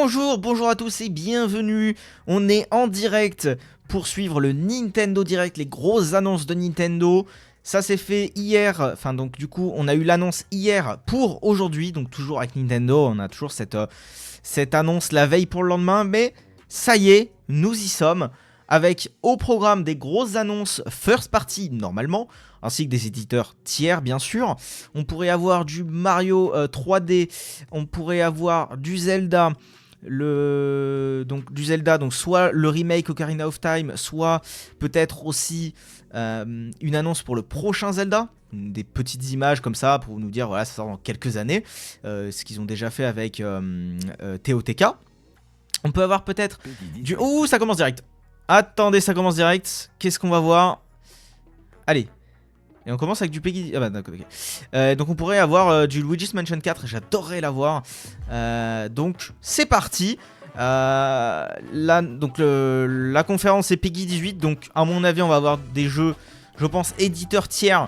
Bonjour à tous et bienvenue. On est en direct pour suivre le Nintendo Direct, les grosses annonces de Nintendo. Ça s'est fait hier, enfin donc du coup on a eu l'annonce hier pour aujourd'hui, donc toujours avec Nintendo, on a toujours cette annonce la veille pour le lendemain, mais ça y est, nous y sommes, avec au programme des grosses annonces first party normalement, ainsi que des éditeurs tiers bien sûr. On pourrait avoir du Mario 3D, on pourrait avoir du Zelda, donc soit le remake Ocarina of Time, soit peut-être aussi une annonce pour le prochain Zelda, des petites images comme ça pour nous dire voilà ça sort dans quelques années, ce qu'ils ont déjà fait avec TOTK. On peut avoir peut-être du... Ouh, ça commence direct. Attendez, ça commence direct. Qu'est-ce qu'on va voir? Allez. Et on commence avec du Peggy... Ah bah d'accord, ok. Donc on pourrait avoir du Luigi's Mansion 4. J'adorerais l'avoir. Donc c'est parti. La conférence est Peggy 18. Donc à mon avis on va avoir des jeux, je pense, éditeurs tiers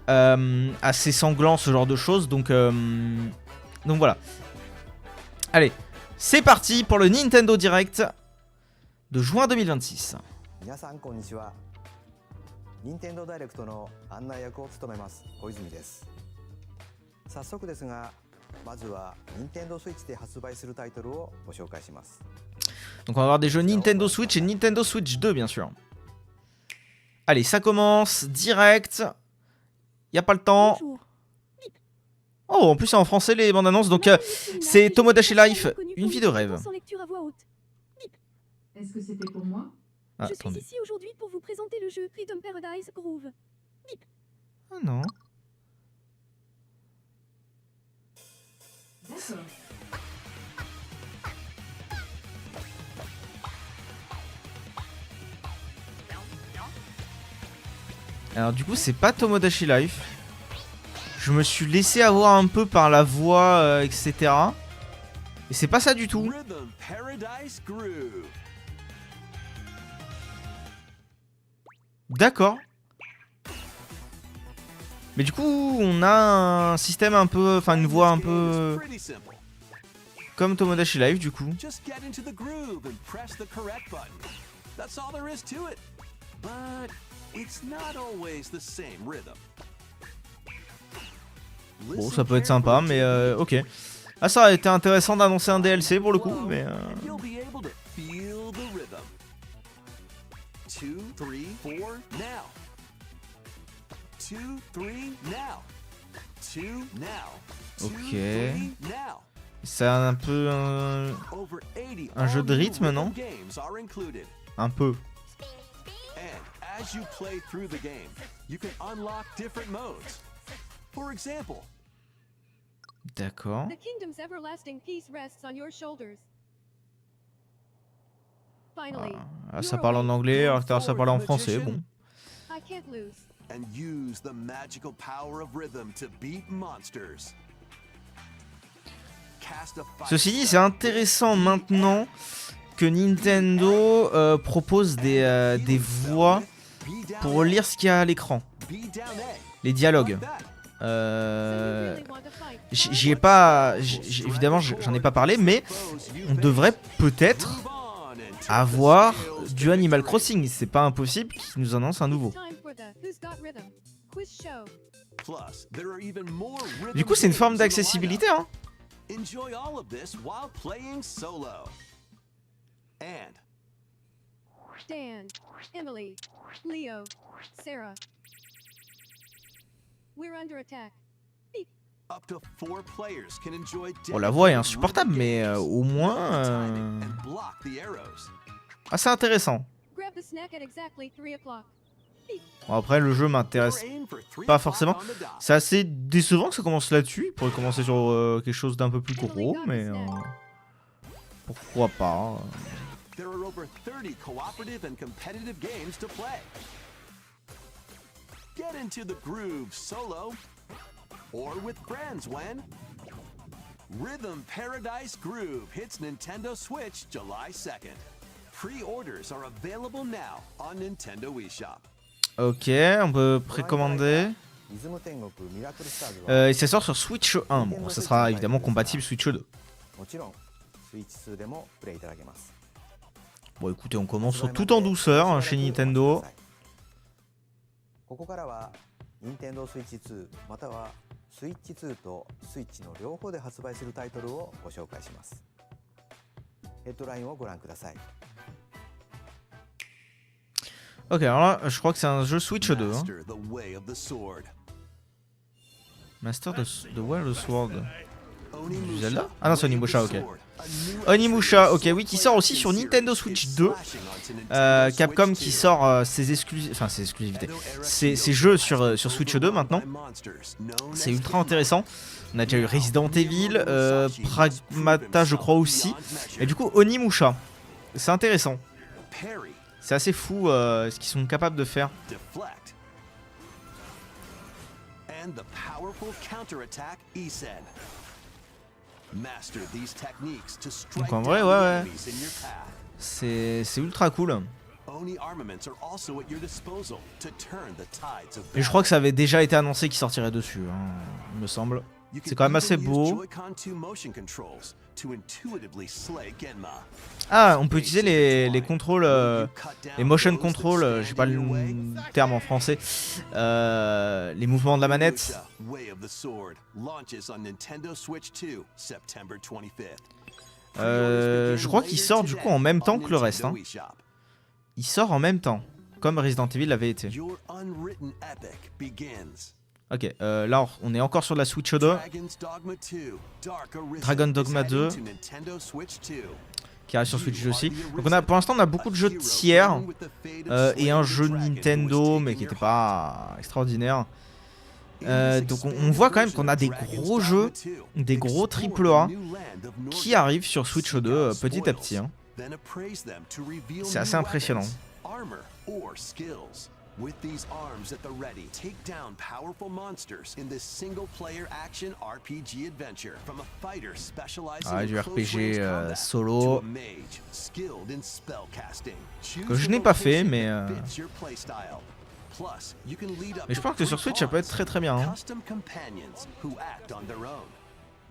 assez sanglants, ce genre de choses. Donc voilà. Allez. C'est parti pour le Nintendo Direct de juin 2026. 皆さんこんにちは。任天堂ダイレクトの案内役を務めます小泉です。早速ですが、まずは任天堂スイッチで発売するタイトルをご紹介します。Donc on va avoir des jeux Nintendo Switch et Nintendo Switch 2 bien sûr. Allez, ça commence direct. Y a pas le temps. Oh, en plus c'est en français les bandes annonces, donc c'est Tomodachi Life, une vie de rêve. Est-ce que c'était pour moi? Ah, Je suis attendez. ici aujourd'hui pour vous présenter le jeu Freedom Paradise Groove. Ah non. D'accord. Alors du coup c'est pas Tomodachi Life. Je me suis laissé avoir un peu par la voix, etc. Et c'est pas ça du tout. Rhythm Paradise Groove. D'accord. Mais du coup on a un système un peu, enfin une voix un peu Pretty simple. comme Tomodachi Life du coup. Just get into the groove and press the correct button. That's all there is to it. But it's not always the same rhythm. Bon ça peut être sympa mais ok. Ah ça aurait été intéressant d'annoncer un DLC pour le coup mais And you'll be able to feel the rhythm. 2, 3, 4, now. 2, 3, now. 2, now. 2, Ok. 3, now. c'est un peu Over 80 Un jeu de all-new rythme, non? rhythm games are included. un peu. And as you play through the game, you can unlock different modes. For example, D'accord. The kingdom's everlasting peace rests on your shoulders. Finally, Ah, ça parle en anglais alors que tout à l'heure, ça parlait en français, bon. I can't lose. and use the magical power of rhythm to beat monsters. Cast a fight Ceci dit, c'est spell. intéressant maintenant que Nintendo propose des voix Be down pour A, lire ce qu'il y a à l'écran. be down A. Les dialogues. Like that. So you really want to fight? J'y ai pas... évidemment, j'en ai pas parlé, mais on devrait peut-être Move on and take the avoir scales du to Animal victory. Crossing. C'est pas impossible qu'ils nous annoncent un nouveau. Time for the Who's Got Rhythm quiz show. Plus, there are even more rhythm Du coup, c'est une forme games in the d'accessibilité, hein. lineup. Enjoy all of this while playing solo. And Dan, Emily, Leo, Sarah. We're under attack. up to 4 players can enjoy Bon, la voix est dedicated insupportable, rhythm mais games. au moins... Time it and block the arrows. assez intéressant. Grab the snack at exactly 3 o'clock. Bon, après, le jeu m'intéresse Or aim for 3 pas o'clock forcément. on the dot. C'est assez décevant que ça commence là-dessus. Il pourrait commencer sur quelque chose d'un peu plus gros, mais pourquoi pas. There are over 30 cooperative and competitive games to play. Get into the groove solo or with friends when Rhythm Paradise Groove hits Nintendo Switch July 2nd. Pre-orders are available now on Nintendo eShop. Ok, on peut précommander. リズム天国ミラクルスターズは Et ça sort sur Switch 1. Bon, ça sera évidemment compatible Switch 2. もちろんスイッチ2でもプレイいただけます。 Bon, écoutez, on commence tout en douceur hein, chez Nintendo. ここからは Nintendo Switch 2またはスイッチ2とスイッチの両方で発売するタイトルをご紹介します。ヘッドラインをご覧ください。 Ok, alors là, je crois que c'est un jeu Switch 2. Hein. Master the way of the sword. Master de Way of the Sword. Du Zelda? Onimusha, Ah non, c'est Way of the Onimusha, ok. Sword. A new Onimusha, entry ok, oui, qui sort aussi sur Nintendo Switch 2. Capcom qui sort ses exclusivités. Ses jeux sur Switch 2 maintenant. C'est ultra intéressant. On a déjà eu Resident Evil, Pragmata je crois aussi. Et du coup Onimusha, c'est intéressant. C'est assez fou ce qu'ils sont capables de faire. Deflect. And the powerful counterattack Isen. Master these techniques to strike Donc en vrai, down ouais, the ouais. enemies in your path. C'est ultra cool. Oni armaments are also at your disposal to turn the tides of Et je crois que ça avait déjà été annoncé qu'il sortirait dessus, hein, il me semble. You C'est can quand même assez even use beau. Joy-Con 2 motion controls to intuitively slay Genma. Ah, on peut utiliser les contrôles, les motion control, j'ai pas le terme en français, les mouvements de la manette. Onimusha, Way of the Sword launches on Nintendo Switch 2, September 25th. Je crois qu'il sort du coup en même temps que le reste. Hein. Il sort en même temps, comme Resident Evil l'avait été. Your unwritten epic begins. Ok, là on est encore sur la Switch 2. Dragon's Dogma 2, Dark Arisen Dragon Dogma is 2. heading to Nintendo Switch 2. Qui arrive sur Switch 2 aussi. Donc pour l'instant on a beaucoup de jeux de tiers et un jeu de Nintendo mais qui n'était pas extraordinaire. Donc on voit quand même qu'on a des gros jeux, des gros AAA qui arrivent sur Switch 2 petit à petit. Hein. C'est assez impressionnant. With these arms at the ready, take down powerful monsters in this single-player action RPG adventure from a fighter specializing Ah, du in close RPG range combat solo. to a mage skilled in spellcasting. Que je Choose n'ai a pas fait, location mais, that fits your playstyle. Plus, you can lead up Mais je to pense que sur 3 Switch ça peut être très bien. Hein. custom companions who act on their own.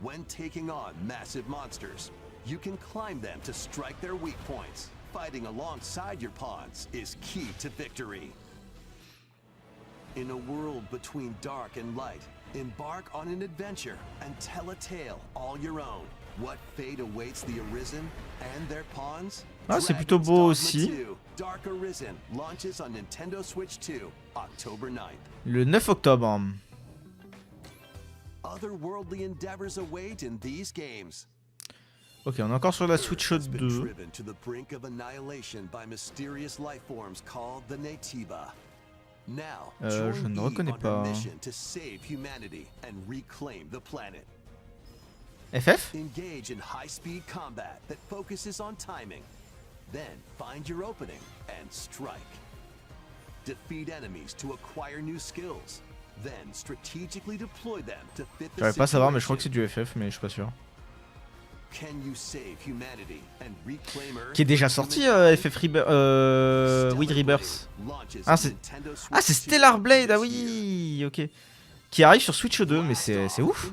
When taking on massive monsters, you can climb them to strike their weak points. Fighting alongside your pawns is key to victory. In a world between dark and light, embark on an adventure and tell a tale all your own. What fate awaits the Arisen and their pawns? Ah, c'est plutôt beau aussi. Dark Arisen launches on Nintendo Switch 2, October 9th. Le 9 octobre. Otherworldly endeavors await in these games. Ok, on est encore sur la Switch Earth has been 2. driven to the brink of annihilation by mysterious life forms called the Naytiba. Now, je join ne Eve reconnais on her pas. mission to save humanity and reclaim the planet. FF? Engage in high-speed combat that focuses on timing. Then find your opening and strike. Defeat enemies to acquire new skills. Then strategically deploy them to fit the J'arrive pas à savoir, mais je crois que c'est situation. du FF, mais je suis pas sûr. Can you save humanity and reclaim Earth Qui est déjà from sorti human FF Rebirth. Oui, Rebirth. Ah, c'est Stellar Blade, ah oui, ok. Qui arrive sur Switch 2, mais c'est ouf.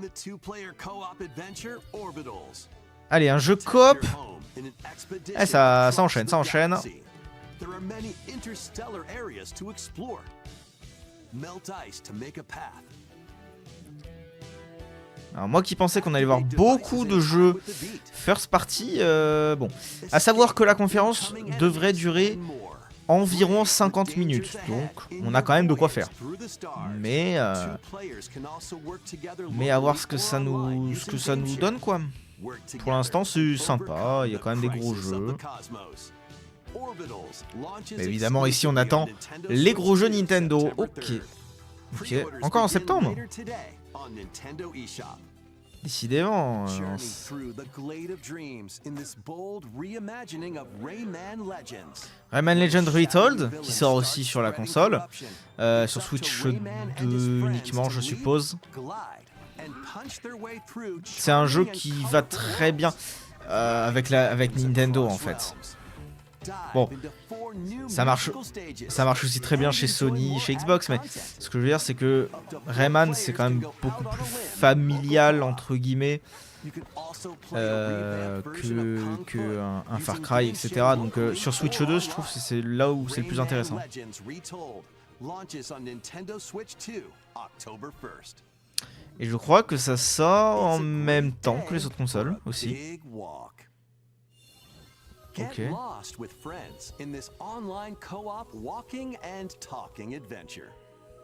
Allez, un jeu coop. Eh, ça enchaîne, ça enchaîne. There are many interstellar areas to explore. Melt ice to make a path. Alors moi qui pensais qu'on allait voir beaucoup de jeux first party, bon. À savoir que la conférence devrait durer environ 50 minutes, donc on a quand même de quoi faire. Mais à voir ce que ça nous donne quoi. Pour l'instant c'est sympa, il y a quand même des gros jeux. Mais évidemment ici on attend les gros jeux Nintendo. Ok. Ok. Encore en septembre. Décidément. Rayman Legend Retold, qui sort aussi sur la console, sur Switch 2 uniquement je suppose. C'est un jeu qui va très bien avec Nintendo en fait. Bon, ça marche aussi très bien chez Sony, chez Xbox, mais ce que je veux dire c'est que Rayman c'est quand même beaucoup plus familial entre guillemets You can also play a revamped version of Kung Fu un Far using Cry, game etc. share Donc locally sur Switch or 2, je trouve que c'est là où c'est le plus Rayman intéressant. Legends Retold launches on Nintendo Switch 2, October 1st. Et je crois que ça sort en It's a même great temps que day les autres consoles for a aussi. big walk. Get Okay. lost with friends in this online co-op walking and talking adventure.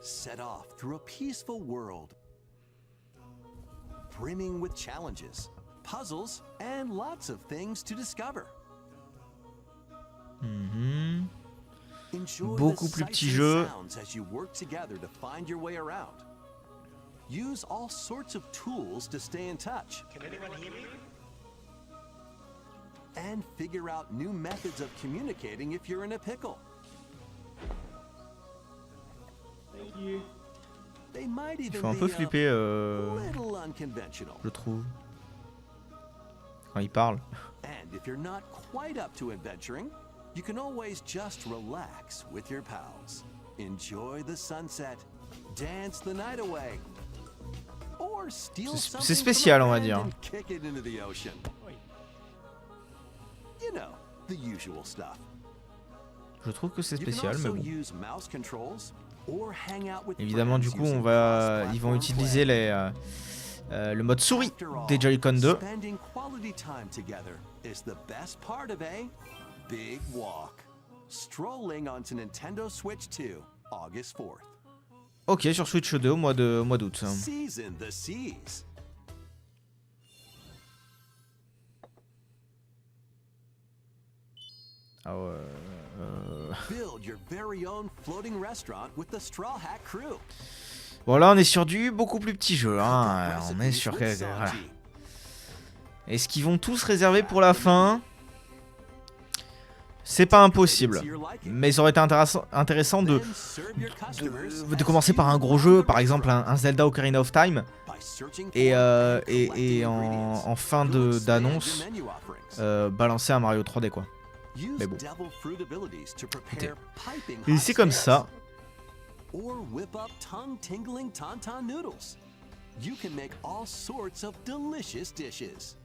Set off through a peaceful world, brimming with challenges, puzzles, and lots of things to discover. Mhm. Enjoy Beaucoup the plus sights petit and jeu. sounds as you work together to find your way around. Use all sorts of tools to stay in touch. And figure out new methods of communicating if you're in a pickle. They might Il even faut un peu be flipper, a little unconventional. je trouve. Quand il parle. And if you're not quite up to adventuring, you can always just relax with your pals. Enjoy the sunset, dance the night away, or steal C'est something spécial, from on a va friend dire. and kick it into the ocean. You know, the usual stuff. Je trouve que c'est You can spécial, mais also bon. use mouse controls or hang out with Évidemment, du friends coup, using ils vont cross-platform utiliser play. le mode souris After all, des Joy-Con 2. spending quality time together is the best part of a big walk. Strolling onto Nintendo Switch 2, August 4th. Ok, sur Switch 2 au mois d'août. Season the seas. Ah ouais. Build your very own floating restaurant with the Straw Hat Crew. Bon, là, on est sur du beaucoup plus petit jeu. Cook Hein. up On est recipes sur. with Voilà. Sanji. Est-ce qu'ils vont tous réserver pour la fin? C'est pas impossible. Mais ça aurait été intéressant Then serve your customers de as commencer par un you gros jeu, want par exemple un Zelda Ocarina of Time, by searching et, for and et collecting en ingredients. fin You'll expand d'annonce, your menu offerings. balancer un Mario 3D quoi. Use mais bon. devil fruit abilities to prepare piping Et hot c'est comme steaks. ça. Or whip up tongue-tingling tauntaun noodles. You can make all sorts of delicious dishes.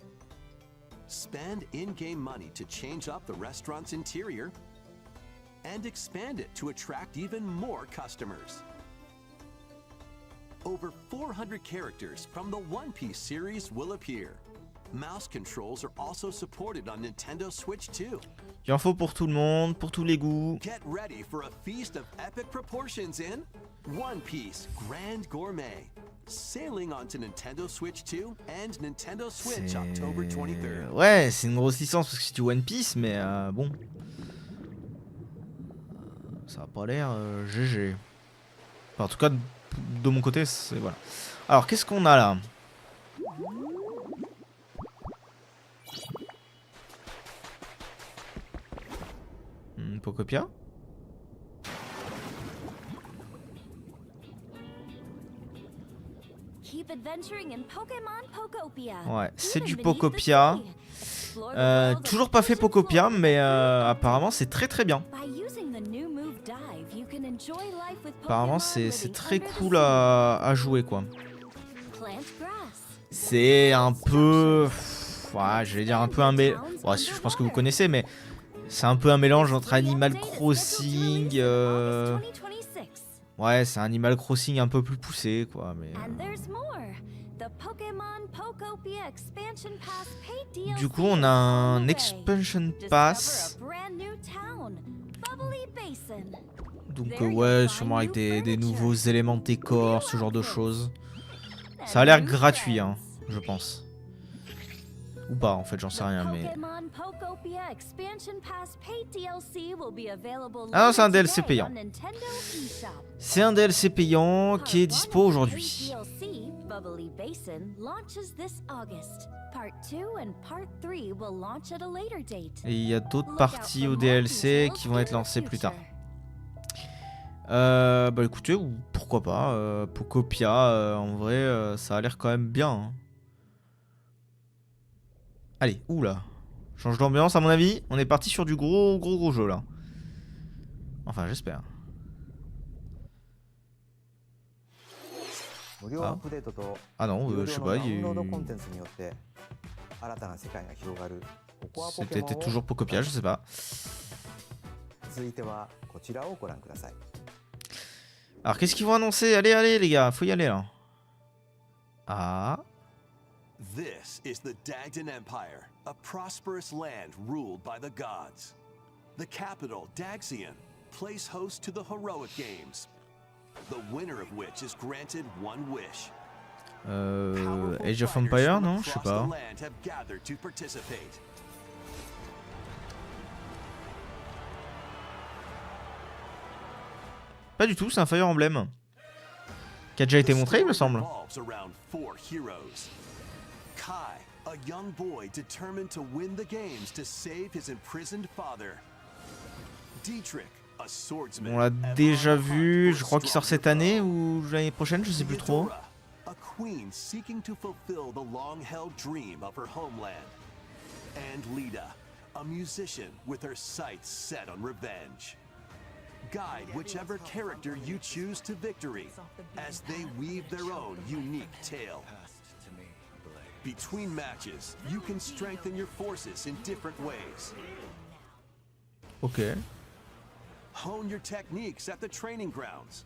Spend in-game money to change up the restaurant's interior and expand it to attract even more customers. Over 400 characters from the One Piece series will appear. Mouse controls are also supported on Nintendo Switch 2. Il en faut pour tout le monde, pour tous les goûts. Get ready for a feast of epic proportions in One Piece Grand Gourmet. Sailing onto Nintendo Switch 2 and Nintendo Switch October 23rd. Ouais, c'est une grosse licence parce que c'est du One Piece, mais bon. Ça a pas l'air GG. Enfin, en tout cas, de mon côté, c'est voilà. Alors, qu'est-ce qu'on a là? Pocopia? Keep adventuring in Pokémon Pokopia. Ouais, c'est Even du beneath the Pokopia. sea. Explore the world of Toujours pas fait Ocean Pokopia, Flora mais with apparemment c'est très très bien. By using the new move dive, you can enjoy life with Apparemment Pokémon c'est living très under the cool sea. à jouer quoi. Plant grass. C'est un peu... Ouais, je vais dire un peu un mélange... Ouais, je pense que vous connaissez, mais c'est un peu un mélange entre Animal Crossing... Ouais, c'est Animal Crossing un peu plus poussé quoi, mais... And there's more. The Pokémon Pokopia Expansion Pass paid DLC Du coup, on a is on un the way. Expansion Discover Pass. a brand new town, Bubbly Basin. Donc There you'll ouais, find sûrement avec new des nouveaux furniture, éléments de décor, new ce genre de outfits, choses. and Ça a l'air new gratuit, hein, friends. je pense. Ou pas, en fait, j'en sais rien, mais... Pokémon Pokopia Expansion Pass paid DLC will be available Ah non, c'est un later DLC today payant. on Nintendo eShop. C'est un DLC payant qui est Part dispo 1 of the aujourd'hui. paid DLC, Bubbly Basin, launches this August. Part 2 and Part 3 will launch at a later date. Et il y a d'autres Look out parties for au more DLC details qui vont être in the lancées plus tard. future. Bah écoutez, pourquoi pas. Pokopia, en vrai, ça a l'air quand même bien. Hein. Allez, oula. Change d'ambiance à mon avis. On est parti sur du gros jeu là. Enfin, j'espère. 無料アップデートと Ah non, 有 je sais 料の pas, ダウンロードコンテンツによって新たな世界が広がるココアポケモン c'était を toujours pour copiage, je sais pas. 続いてはこちらをご覧ください。 Alors qu'est-ce qu'ils vont annoncer? Allez, allez les gars, faut y aller là. Ah, This is the Dagdan Empire, a prosperous land ruled by the gods. The capital, Daxian, plays host to the heroic games, the winner of which is granted one wish. Powerful Age of fighters Empire, from non? Je sais across pas. the land have gathered to participate. Pas du tout, c'est un Fire Emblem. Qui a déjà été montré, il me semble. Revolves around 4 heroes. Kai, a young boy determined to win the games to save his imprisoned father. Dietrich, a swordsman. On l'a ever déjà on the vu, hunt je for crois qu'il sort stronger cette année foe. ou l'année prochaine, je sais plus trop. Theodora, a queen seeking to fulfill the long-held dream of her homeland. And Lida, a musician with her sights set on revenge. Guide whichever character you choose to victory as they weave their own unique tale. Between matches, you can strengthen your forces in different ways. Ok. Hone your techniques at the training grounds.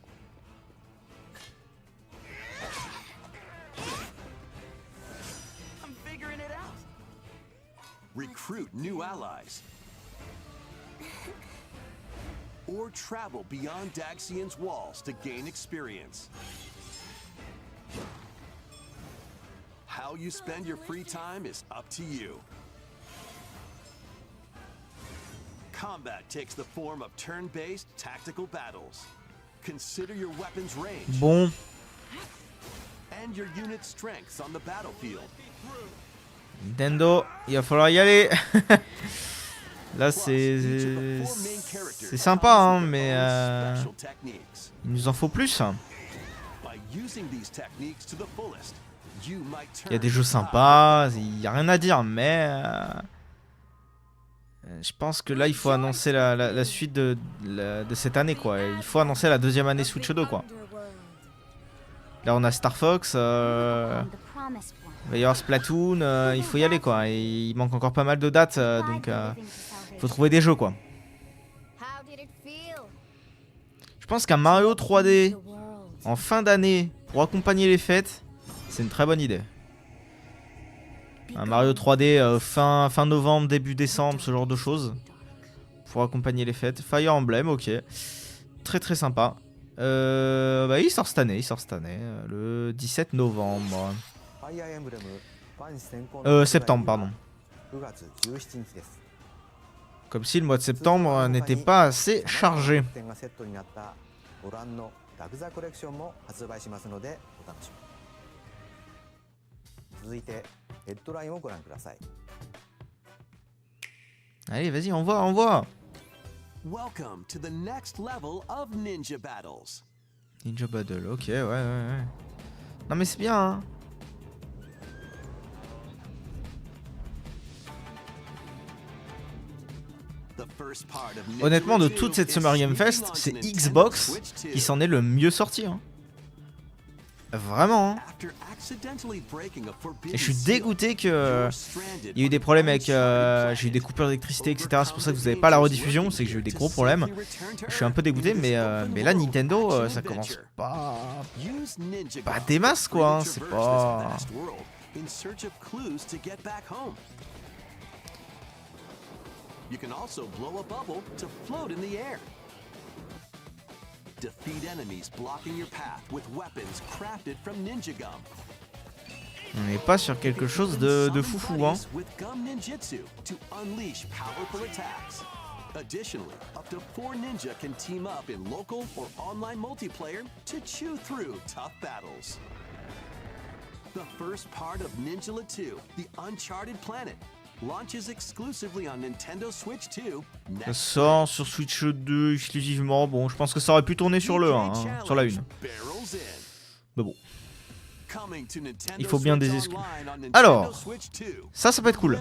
I'm figuring it out. Recruit new allies. Or travel beyond Daxian's walls to gain experience. How you spend your free time is up to you. Combat takes the form of turn-based tactical battles. Consider your weapon's range Bon, and your unit's strengths on the battlefield. Nintendo, il va falloir y aller. Là, Plus, each of the c'est 4 main characters c'est sympa, hein, comes with mais their own special techniques. il nous en faut plus. By using these techniques to the fullest, you might Il y a turn des jeux the tide sympas, of battle. il y a rien à dire, mais je pense que là, il faut annoncer la suite de cette année, quoi. Il faut annoncer la deuxième année Switch 2, quoi. Là, on a Star Fox, il The promised one. va y avoir Splatoon, il faut y aller, quoi. Et il manque encore pas mal de dates, donc faut trouver des jeux, quoi. How did it feel? Je pense qu'un Mario 3D The world. en fin d'année pour accompagner les fêtes, c'est une très bonne idée. Un Mario 3D fin novembre, début décembre, ce genre de choses. Pour accompagner les fêtes. Fire Emblem, ok. Très très sympa. Bah, il sort cette année, le 17 novembre. ファイアーエンブレムファン先行の Septembre, pardon. 9月17日です。 Comme si le mois de septembre n'était pas assez chargé. 点がセットになったご覧のラグザコレクションも発売しますのでお楽しみに。続いてヘッドラインをご覧ください。 Allez, vas-y, envoie. Welcome to the next level of Ninja Battles. Ninja Battle, ok, ouais. Non mais c'est bien, hein. The first part of Ninja Honnêtement, de Review toute cette is Summer Game sneaking Fest, onto c'est Nintendo Xbox Switch 2. qui s'en est le mieux sorti, hein. Vraiment, hein. After accidentally breaking a forbidden Et je suis seal, dégoûté que you're stranded il y a eu des on problèmes avec uncharted j'ai eu des planet. coupures d'électricité, etc. C'est pour ça que vous n'avez pas la rediffusion, c'est que j'ai eu des gros problèmes. Je suis un peu dégoûté, mais là Nintendo, ça commence pas des masses, quoi, hein, c'est pas. In search of clues to get back home. You can also blow a bubble to float in the air. Defeat enemies blocking your path with weapons crafted from Ninja Gum. On n'est pas sur quelque chose de foufou, hein. With Gum Ninjutsu to unleash powerful attacks. Additionally, up to 4 ninja can team up in local or online multiplayer to chew through tough battles. The first part of Ninjala 2, The Uncharted Planet, launches exclusively on Nintendo Switch 2 Ça next sort sur Switch 2 exclusivement. Bon, je pense que ça aurait pu tourner sur le 1, hein, sur la 1. Mais bon, Il faut bien des exclus. Alors, ça peut être cool.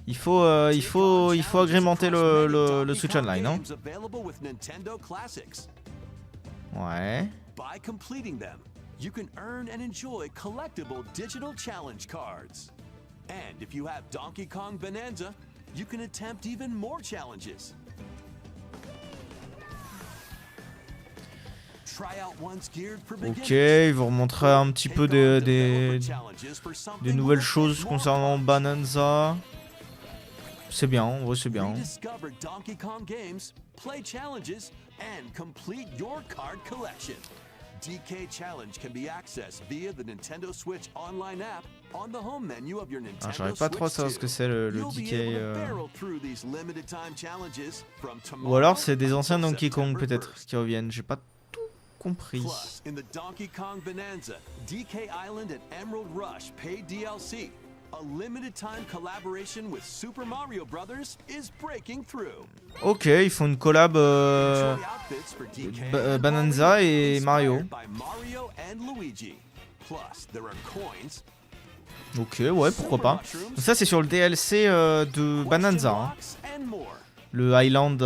Il faut agrémenter le Switch Online, hein. Ouais. By completing them, you can earn and enjoy collectible digital challenge cards. And if you have Donkey Kong Bonanza, you can attempt even more challenges. Try out ones geared for beginners. Ok, ils vont remontrer un petit peu des nouvelles choses concernant Bonanza. C'est bien, en vrai c'est bien. Rediscover Donkey Kong games, play challenges, and complete your card collection. DK Challenge can be accessed via the Nintendo Switch online app on the home menu of your Nintendo J'arrive pas trop à Switch savoir ce 2. que c'est le You'll be DK. able to barrel through these limited time challenges from Ou alors c'est tomorrow des anciens until Donkey Kong September peut-être 1st. qui reviennent. J'ai pas tout compris. Plus, in the Donkey Kong Bonanza, DK Island and Emerald Rush paid DLC. A limited time collaboration with Super Mario Brothers is breaking through. Ok, ils font une collab Enjoy outfits for DK and Bonanza Mario, et Mario. inspired by Mario and Luigi. Plus, there are coins, Ok, ouais, pourquoi pas. Donc ça c'est sur le DLC de Bonanza, hein. blocks, and more. Le Island,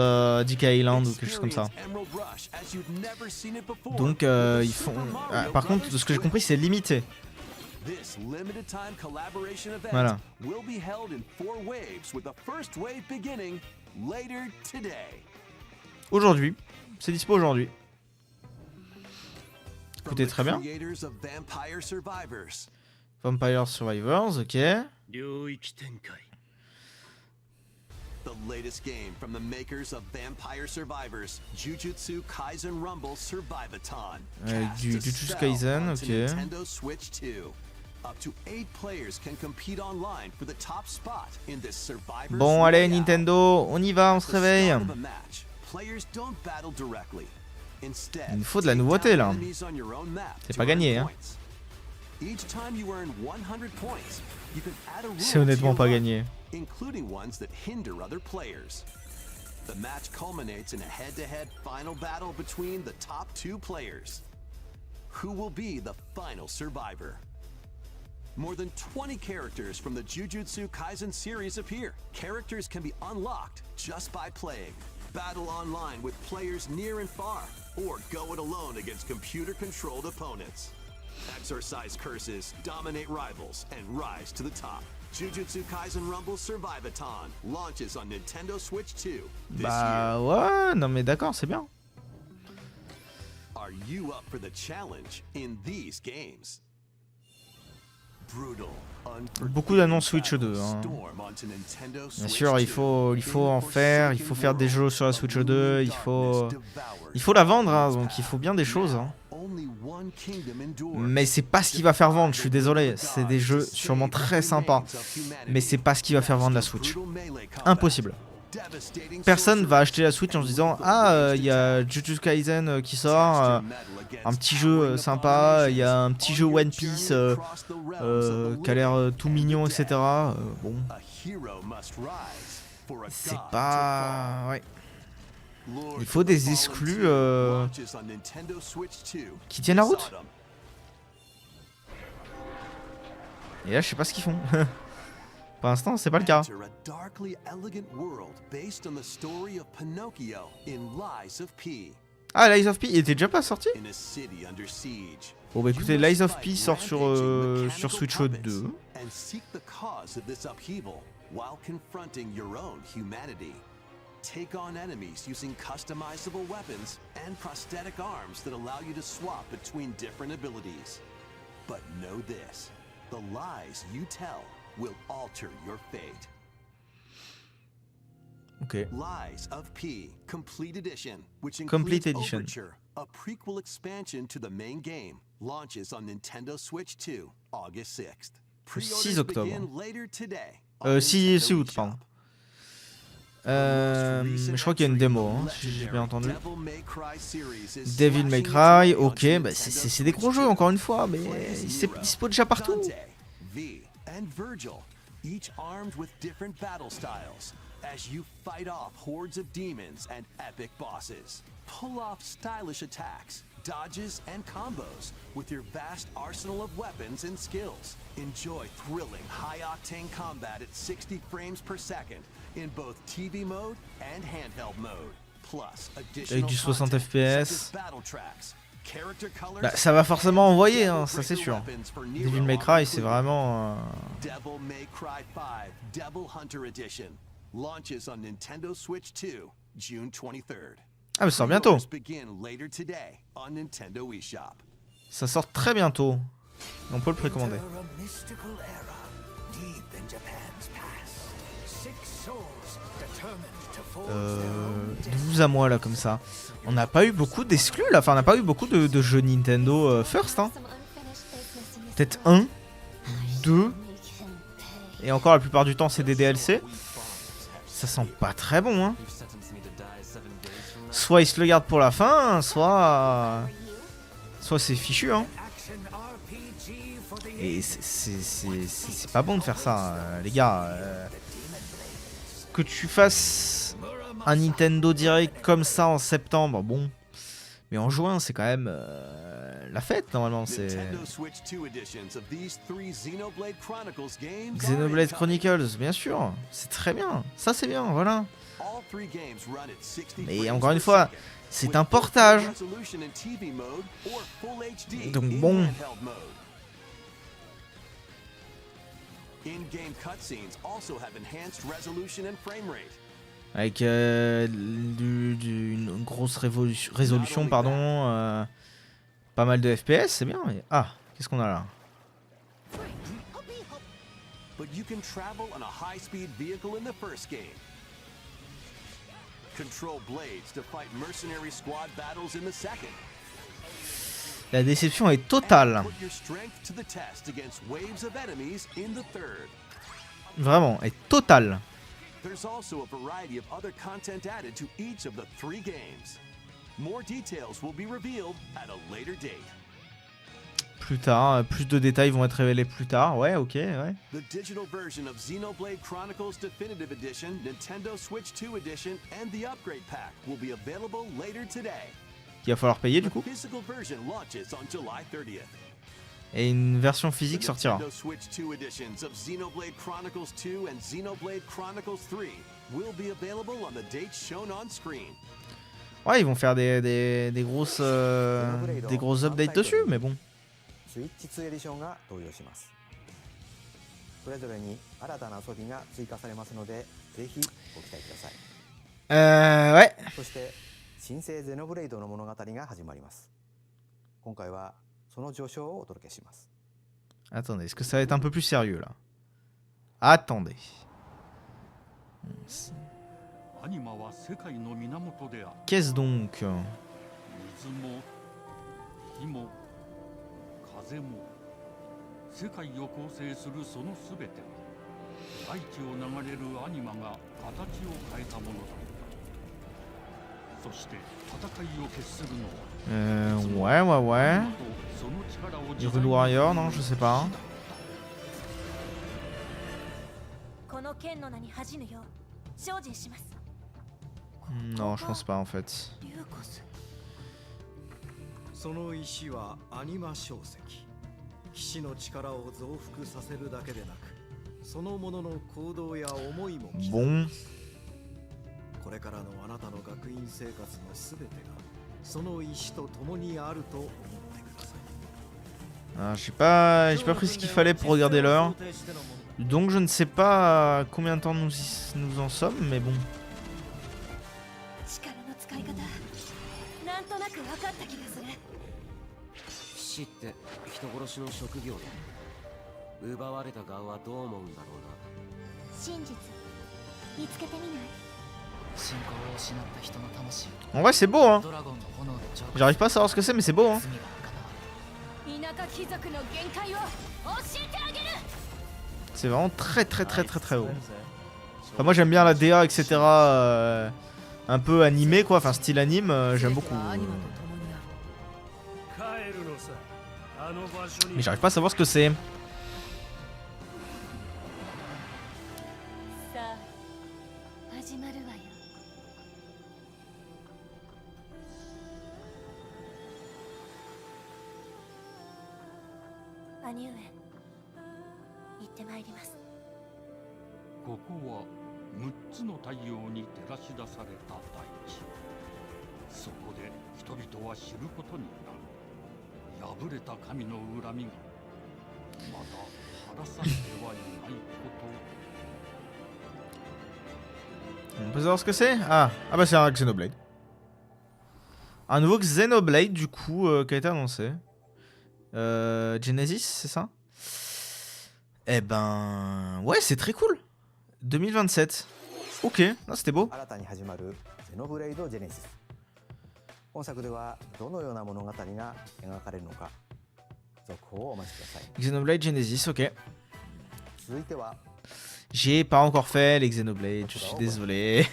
DK Island ou quelque chose comme ça. Experience Emerald Rush as you've never seen it before Donc with the ils font... Super Mario par contre, de Brothers ce que j'ai compris, c'est limité. This limited time collaboration event Voilà. will be held in 4 waves with the first wave beginning later today. Aujourd'hui, c'est dispo aujourd'hui. From Écoutez, the très bien. creators of Vampire Survivors, Vampire Survivors, ok. the latest game from the makers of Vampire Survivors, Jujutsu Kaisen Rumble Survivathon. Cast to Jujutsu sell Kaisen, onto ok. Nintendo Switch 2. Up to 8 players can compete online for the top spot in this Survivors Bon, allez, Royale. Nintendo, on y va, on se At the réveille. start of a match, players don't battle directly. Instead, Il nous faut de la take nouveauté, down là. enemies on your own map C'est to pas earn gagné, hein. points. Each time you earn 100 points, you can add a rule C'est to honnêtement your pas run, gagné. including ones that hinder other players. The match culminates in a head-to-head final battle between the top 2 players. Who will be the final survivor? More than 20 characters from the Jujutsu Kaisen series appear. Characters can be unlocked just by playing. Battle online with players near and far, or go it alone against computer-controlled opponents. Exorcise curses, dominate rivals, and rise to the top. Jujutsu Kaisen Rumble Survivathon launches on Nintendo Switch 2 this Bah ouais, non mais d'accord, c'est bien. year. Are you up for the challenge in these games? Brutal, Beaucoup d'annonces Switch 2, hein. Bien sûr, il faut en faire, il faut faire des jeux sur la Switch 2, il faut la vendre, hein, donc il faut bien des choses, hein. Mais c'est pas ce qui va faire vendre, je suis désolé, c'est des jeux sûrement très sympas, mais c'est pas ce qui va faire vendre la Switch. Impossible. Personne va acheter la Switch en se disant ah il y a Jujutsu Kaisen qui sort, un petit jeu sympa, il y a un petit jeu One Piece qui a l'air tout mignon, etc. Bon, c'est pas... Ouais. Il faut des exclus qui tiennent la route. Et là je sais pas ce qu'ils font. Pour l'instant c'est pas le cas. Enter a darkly elegant world based on the story of Pinocchio in Lies of P. Ah, Lies of P, il était déjà pas sorti? In a city under siege. Bon bah écoutez, Lies of P sort sur Switch 2. And seek the cause of this upheaval while confronting your own humanity. Take on enemies using customizable weapons and prosthetic arms that allow you to swap between different abilities. But know this, the lies you tell will alter your fate. Ok. Lies of P Complete Edition, which Complete includes Edition. Overture, a prequel expansion to the main game, launches on Nintendo Switch 2, August 6th. 6 octobre. Begin later today on 6 Nintendo août, pardon. eShop. Je crois qu'il y a une démo, hein, si j'ai bien entendu. Devil May Cry series is Devil May slashing Cry, its way ok, onto bah Nintendo c'est des gros Switch jeux 2. encore une fois, mais Play as c'est Yura, dispo déjà partout. Dante, V, and Virgil, each armed with different battle styles, as you fight off hordes of demons and epic bosses. Pull off stylish attacks, dodges, and combos with your vast arsenal of weapons and skills. Enjoy thrilling, high-octane combat at 60 frames per second in both TV mode and handheld mode. Avec du 60 FPS. Bah, ça va forcément envoyer, hein, ça c'est sûr. Devil May Cry, c'est vraiment... Devil May Cry 5 Devil Hunter Edition launches on Nintendo Switch 2 June 23rd. Ah mais ça sort bientôt. Pre-orders begin later today on Nintendo eShop. Ça sort très bientôt. On peut le précommander. De vous à moi là comme ça. On n'a pas eu beaucoup d'exclus là, enfin on n'a pas eu beaucoup de jeux Nintendo First. Hein. Peut-être 1, 2, et encore la plupart du temps c'est des DLC. Ça sent pas très bon. Hein. Soit ils se le gardent pour la fin, soit c'est fichu. Hein. Et c'est pas bon de faire ça, les gars. Que tu fasses un Nintendo Direct comme ça en septembre, bon. Mais en juin, c'est quand même la fête, normalement. C'est Xenoblade Chronicles, bien sûr. C'est très bien. Ça, c'est bien, voilà. Mais encore une fois, c'est un portage. Donc bon... In-game cutscenes also have enhanced resolution and frame rate. Avec une grosse résolution, pardon. Pas mal de FPS, c'est bien. Mais... Ah, qu'est-ce qu'on a là? But you can travel on a high-speed vehicle in the first game. Control blades to fight mercenary squad battles in the second. La déception est totale. Vraiment, est totale. There's also a variety of other content added to each of the 3 games. More details will be revealed at a later date. Plus tard, plus de détails vont être révélés plus tard. Ouais, ok, ouais. The digital version of Xenoblade Chronicles Definitive Edition, Nintendo Switch 2 Edition, and the upgrade pack will be available later today. Il va falloir payer du coup. Et une version physique sortira. Ouais, ils vont faire des grosses updates dessus, mais bon. Ouais. 新生ゼノブレイドの物語が始まります。今回はその序章をお届けします。 Attendez, est-ce que ça va être un peu plus sérieux là? Attendez. Qu'est-ce donc? Ouais. Hyrule Warrior, non, je sais pas. Non, je pense pas en fait. その石はアニマ小石。騎士の力を増幅させるだけでなく、そのものの行動や思いも。Bon. これからのあなたの学院生活のすべてがその石と共にあると思ってください。Ah, j'ai pas pris ce qu'il fallait pour regarder l'heure. Donc je ne sais pas combien de temps nous en sommes, mais bon. En vrai c'est beau hein. J'arrive pas à savoir ce que c'est mais c'est beau hein. C'est vraiment très haut. Enfin, moi j'aime bien la DA etc. Un peu animé quoi, enfin style anime, j'aime beaucoup. Mais j'arrive pas à savoir ce que c'est. そこで人々は知ることになる。破れた神の恨みがまだ晴らされてはいないこと。 On peut savoir ce que c'est? Ah bah c'est un Xenoblade. Un nouveau Xenoblade du coup qui a été annoncé. Genesis, c'est ça? Eh ben... Ouais, c'est très cool. 2027. Ok, non, c'était beau. 新たに始まるゼノブレイドジェネシス。本作ではどのような物語が描かれるのか、続報をお待ちください。 Xenoblade Genesis, ok. 続いては J'ai pas encore fait les Xenoblade, je suis désolé.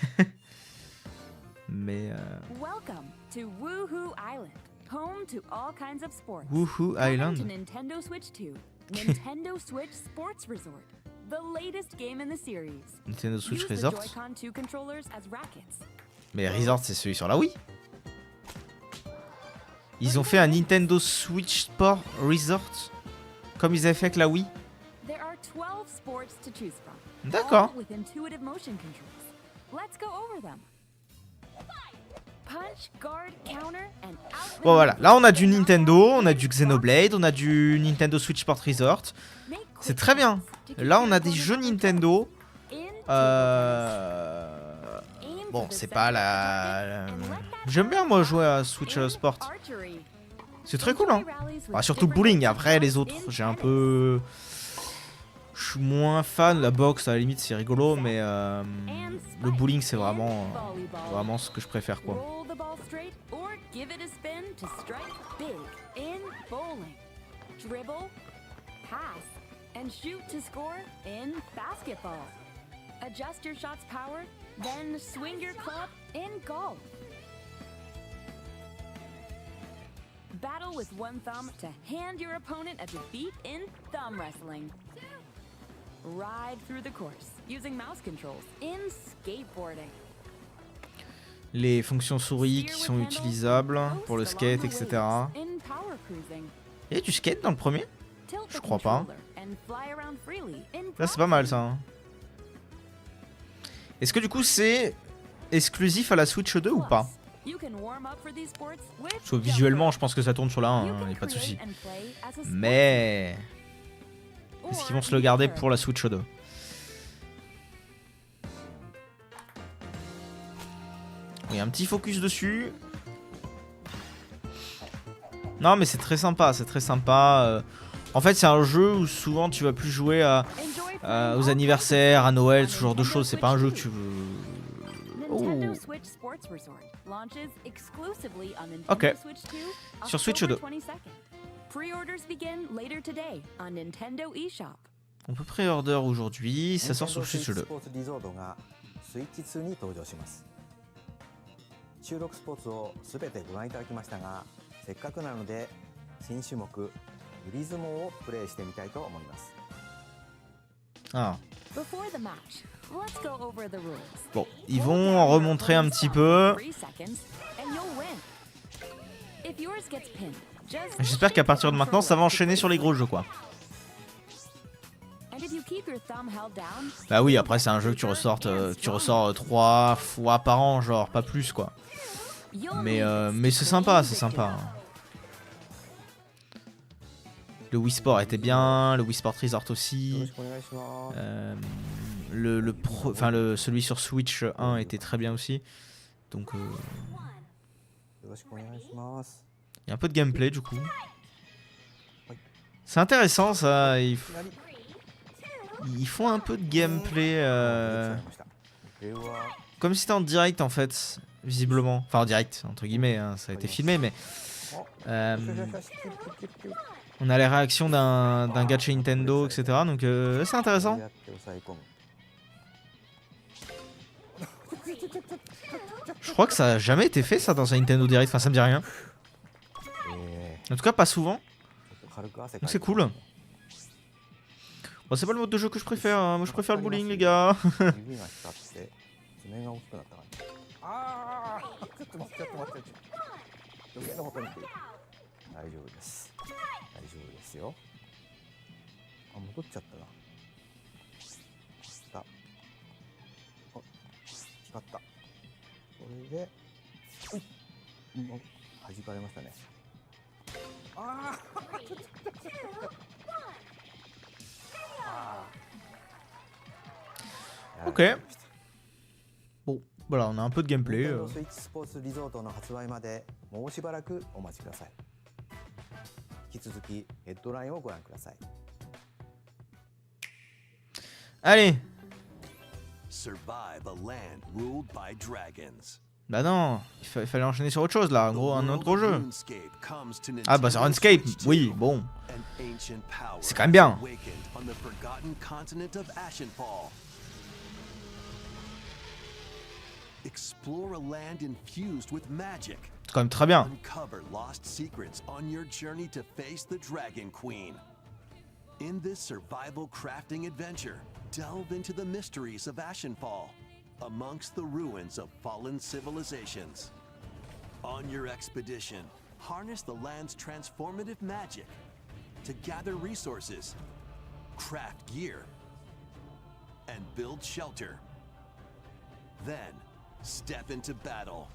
Mais... Welcome to Woohoo Island, home to all kinds of sports. Woohoo Coming Island. to Nintendo Switch 2, Nintendo Switch Sports Resort, the latest game in the series. Nintendo Switch Use the Resort. Joy-Con 2 controllers as rackets. Mais Resort, c'est celui sur la Wii. Ils ont fait un Nintendo Switch Sport Resort, comme ils avaient fait avec la Wii. There are 12 sports to choose from. D'accord. All with intuitive motion controls. Let's go over them. Punch, guard, counter, and outward Bon voilà, là on a du movement. Nintendo, on a du Xenoblade, on a du Nintendo Switch Sport Resort. Make C'est quick très bien. passes to Là keep on your a des opponent jeux on the Nintendo. toes. Into Aim for Bon, the c'est center pas of the la... target and let that J'aime bien moi jouer à Switch in Sport. archery. C'est très cool hein. Enjoy rallies with Bah, surtout le different bowling, types of après les shots autres, in j'ai un tennis. peu... Je suis moins fan, la boxe à la limite c'est rigolo, mais le bowling c'est vraiment ce que je préfère quoi. Roll the ball straight or give it a spin to strike big in bowling. Dribble, pass, and shoot to score in basketball. Adjust your shot's power, then swing your club in golf. Battle with one thumb to hand your opponent a defeat in thumb wrestling. Ride through the course using mouse controls in skateboarding. Les fonctions souris qui sont utilisables pour le skate, etc. Il y a du skate dans le premier? Je crois pas. Là c'est pas mal ça. Hein. Est-ce que du coup c'est exclusif à la Switch 2 ou pas? Parce que visuellement je pense que ça tourne sur la 1, hein, y a pas de souci. Mais... est-ce qu'ils vont se le garder pour la Switch 2? Il y a un petit focus dessus. Non mais c'est très sympa, c'est très sympa. En fait c'est un jeu où souvent tu vas plus jouer aux anniversaires, à Noël, ce genre de choses. C'est pas un jeu que tu veux... Oh. Ok. Sur Switch 2. On peut pré-order aujourd'hui, ça sort sur Switch 2. スポーツリゾートがスイッチ2に登場します。収録スポーツをすべてご覧いただきましたが、せっかくなので新種目グリズモをプレイしてみたいと思います。 Ah. Before the match, let's go over the rules. Bon, ils vont en remontrer un petit peu. J'espère qu'à partir de maintenant, ça va enchaîner sur les gros jeux, quoi. Bah oui, après c'est un jeu que tu ressors 3 fois par an, genre pas plus, quoi. Mais c'est sympa, c'est sympa. Le Wii Sport était bien, le Wii Sport Resort aussi. Celui sur Switch 1 était très bien aussi. Donc il y a un peu de gameplay du coup. C'est intéressant ça. Ils font un peu de gameplay comme si c'était en direct en fait, visiblement. Enfin en direct entre guillemets, hein, ça a été filmé mais on a les réactions d'un gars de chez Nintendo, etc. Donc c'est intéressant. Je crois que ça a jamais été fait ça dans un Nintendo Direct, enfin ça me dit rien. En tout cas pas souvent. Donc c'est cool. Bon, c'est pas le mode de jeu que je préfère, hein. Moi je préfère le bowling les gars. 弾かれましたね。ああ。 Ok. Bon, voilà, on a un peu de gameplay. スイッチスポーツリゾートの発売までもうしばらくお待ちください。引き続きヘッドラインをご覧ください。 Allez. Survive a land ruled by dragons. Bah non, fallait enchaîner sur autre chose là, en gros, un autre gros jeu. RuneScape comes to Ah bah c'est Nintendo RuneScape, Switch oui, 2. bon. An ancient power C'est quand même bien. awakened on the forgotten continent of Ashenfall. Explore a land infused with magic. C'est quand même très bien. Uncover lost secrets on your journey to face the Dragon Queen. In this survival crafting adventure, delve into the mysteries of Ashenfall, amongst the ruins of fallen civilizations. On your expedition, harness the land's transformative magic to gather resources, craft gear, and build shelter. Then, step into battle,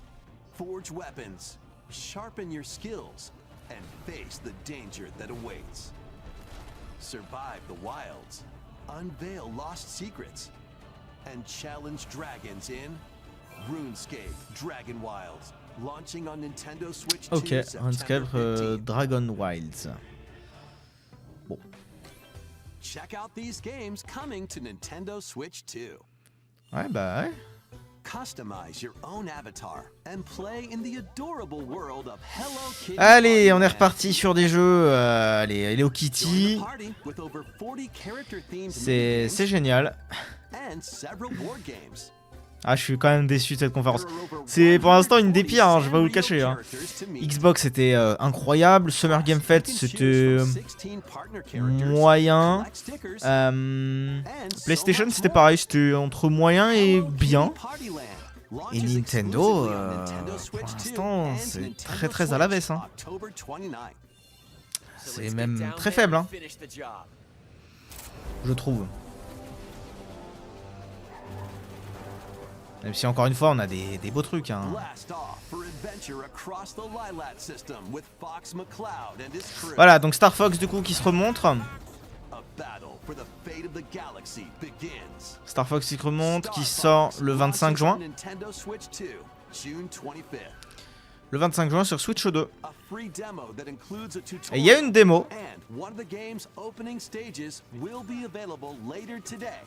forge weapons, sharpen your skills, and face the danger that awaits. Survive the wilds, unveil lost secrets, and challenge dragons in RuneScape Dragon Wilds, launching on Nintendo Switch 2 Ok, September RuneScape 15th. Dragon Wilds. Bon. Check out these games coming to Nintendo Switch 2. Ouais, bah ouais. Customize your own avatar and play in the adorable world of Hello Kitty. Allez, on est Party Land. reparti sur des jeux. Allez, Hello Kitty. Join the party with over 40 character-themed C'est minigames génial. and several board games. Ah, je suis quand même déçu de cette conférence. There are over C'est pour l'instant une des 140 pires, hein, je vais pas vous le Sanrio cacher. Hein. characters to meet. Xbox c'était incroyable. Summer Game Fest You can choose c'était from 16 partner characters, moyen. collect stickers, Euh, and so PlayStation much c'était more. pareil, c'était entre moyen et Hello Kitty bien. Party Land launches Et Nintendo, exclusively on Nintendo pour Switch 2 l'instant, and c'est Nintendo très très à la baisse. Hein. October 29th. C'est même très faible, hein, je trouve. Même si encore une fois on a des beaux trucs. Hein. Blast off for adventure across the Lilat system with Fox McCloud and his crew. Voilà, donc Star Fox du coup qui se remontre. A battle for the fate of the galaxy begins. Star Fox qui se remonte, qui sort le 25 juin. Nintendo Switch 2, June 25th. Le 25 juin sur Switch 2. A free demo that includes a tutorial. Et il y a une démo. And one of the game's opening stages will be available later today.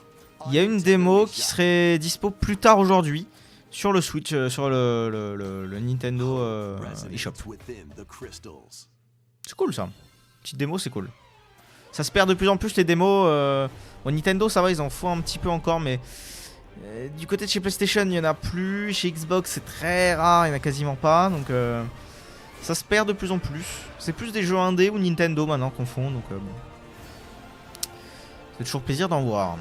Il y a une démo qui serait dispo plus tard aujourd'hui sur le Switch, sur le Nintendo eShop. Within the crystals. C'est cool ça. Petite démo, c'est cool. Ça se perd de plus en plus les démos. Au Nintendo, ça va, ils en font un petit peu encore, mais du côté de chez PlayStation, il y en a plus. Chez Xbox, c'est très rare, il n'y en a quasiment pas. Donc ça se perd de plus en plus. C'est plus des jeux indés ou Nintendo maintenant qu'on font. Donc bon. C'est toujours plaisir d'en voir.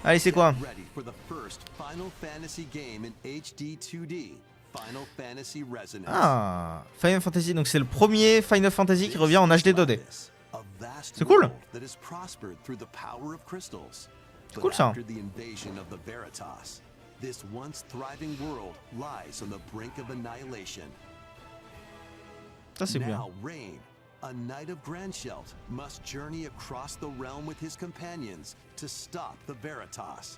Allez, c'est quoi? Ready for the first Final Fantasy game in HD 2D. Final Fantasy Resonance. Ah, Final Fantasy. Donc c'est le premier Final Fantasy qui revient en HD 2D. C'est cool. C'est cool ça. This once thriving world lies on the brink of annihilation. Ça c'est bien. Now Rain, a knight of Grandshelt, must journey across the realm with his companions to stop the Veritas.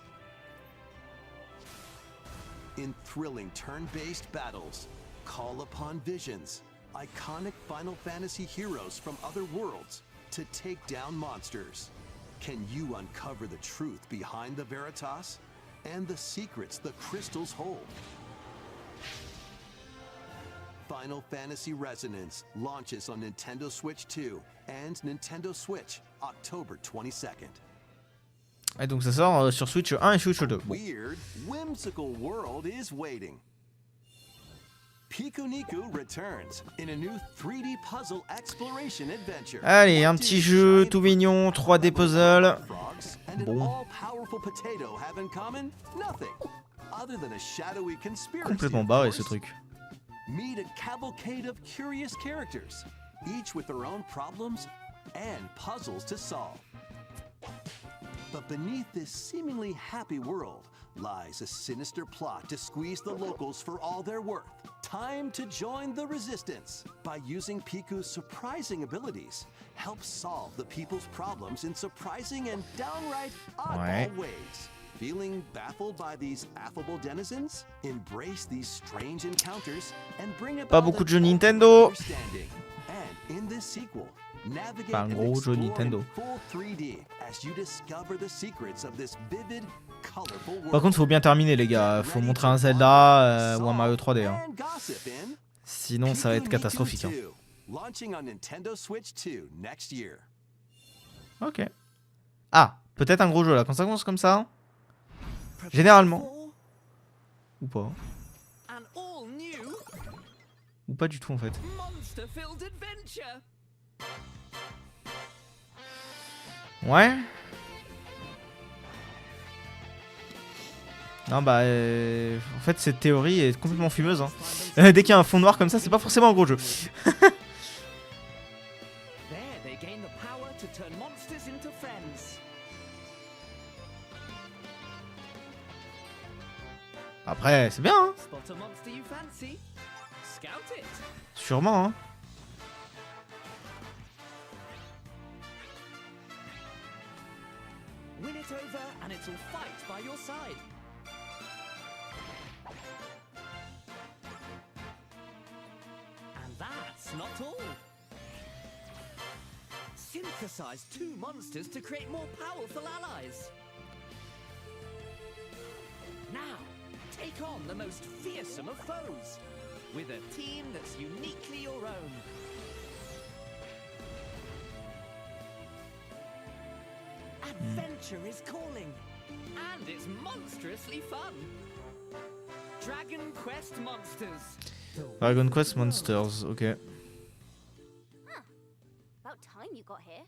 In thrilling turn-based battles, call upon visions, iconic Final Fantasy heroes from other worlds, to take down monsters. Can you uncover the truth behind the Veritas and the secrets the crystals hold? Final Fantasy Resonance launches on Nintendo Switch 2 and Nintendo Switch October 22nd. Et donc ça sort sur Switch 1 et Switch 2. Bon. Weird, whimsical world is waiting. Pikuniku returns in a new 3D puzzle exploration adventure. Allez, un petit jeu tout mignon, 3D puzzle. Bon. Complètement barré ce truc. Meet a cavalcade of curious characters, each with their own problems and puzzles to solve. But beneath this seemingly happy world lies a sinister plot to squeeze the locals for all they're worth. Time to join the resistance by using Piku's surprising abilities. Help solve the people's problems in surprising and downright oddball ways. Feeling baffled by these affable denizens? Embrace these strange encounters and bring about Pas beaucoup de jeux Nintendo. understanding. And in this sequel, navigate Pas un and gros jeu explore Nintendo. in full 3D as you discover the secrets of this vivid, colorful world. Par contre, faut bien terminer, les gars. Faut montrer un Zelda ou un Mario 3D. Hein. And gossip in Sinon, ça va être Pikuniku catastrophique. Hein. 2, launching on Nintendo Switch 2 next year. Ok. Ah, peut-être un gros jeu là. Quand ça commence comme ça, généralement. Ou pas. An all-new Ou pas du tout en fait. monster-filled adventure. Ouais. Non bah en fait cette théorie est complètement fumeuse hein. Dès qu'il y a un fond noir comme ça c'est pas forcément un gros jeu. There they gain the power to turn monsters into friends. Après c'est bien hein. Spot a monster you fancy? Scout it. Sûrement hein. Win it over and it'll fight by your side. And that's not all. Synthesize two monsters to create more powerful allies. Now, take on the most fearsome of foes with a team that's uniquely your own. Adventure is calling, and it's monstrously fun. Dragon Quest Monsters. Dragon Quest Monsters, ok. About time you got here.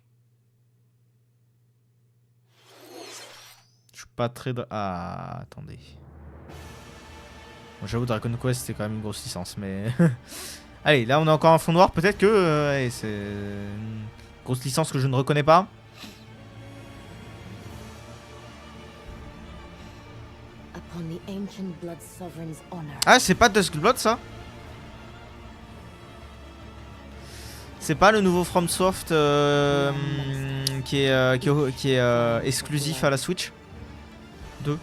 Je suis pas très... Ah, attendez. Bon, j'avoue Dragon Quest c'est quand même une grosse licence mais... Allez, là on a encore un fond noir, peut-être que allez, c'est une grosse licence que je ne reconnais pas. Upon the ancient blood sovereign's honor. Ah, c'est pas Duskblood ça? C'est pas le nouveau FromSoft qui est exclusif à la Switch 2?